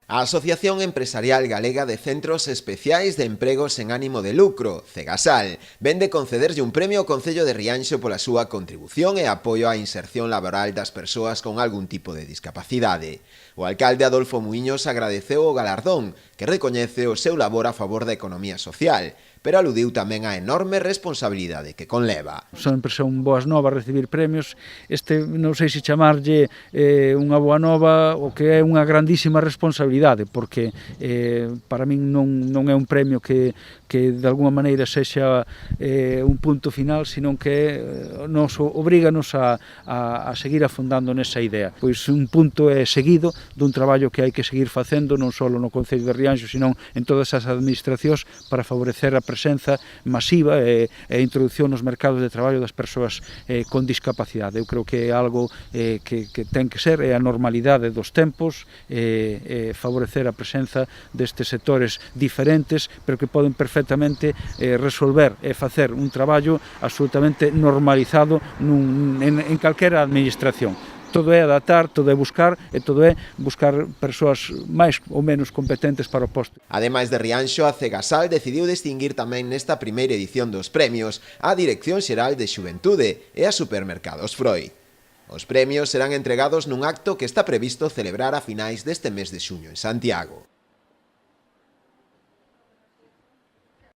A Asociación Empresarial Galega de Centros Especiais de Empregos sen ánimo de lucro, Cegasal, vén de concederlle un premio ao Concello de Rianxo pola súa contribución e apoio á inserción laboral das persoas con algún tipo de discapacidade. O alcalde Adolfo Muiños agradeceu o galardón, que recoñece o seu labor a favor da economía social, pero aludiu tamén á enorme responsabilidade que conleva. Sempre son boas novas recibir premios. Non sei se chamarlle unha boa nova o que é unha grandísima responsabilidade, porque para min non é un premio que de alguma maneira sexa un punto final, senón que nos obríganos a seguir afondando nesa idea. Pois un punto é seguido dun traballo que hai que seguir facendo non só no Concello de Rianxo, senón en todas as administracións para favorecer a presenza masiva e a introducción nos mercados de traballo das persoas con discapacidade. Eu creo que é algo que ten que ser, é a normalidade dos tempos, favorecer a presenza destes sectores diferentes, pero que poden perfectamente resolver e facer un traballo absolutamente normalizado en calquera administración. Todo é adaptar, todo é buscar e todo é buscar persoas máis ou menos competentes para o posto. Ademais de Rianxo, a Cegasal decidiu distinguir tamén nesta primeira edición dos premios a Dirección Xeral de Xuventude e a Supermercados Freud. Os premios serán entregados nun acto que está previsto celebrar a finais deste mes de xuño en Santiago.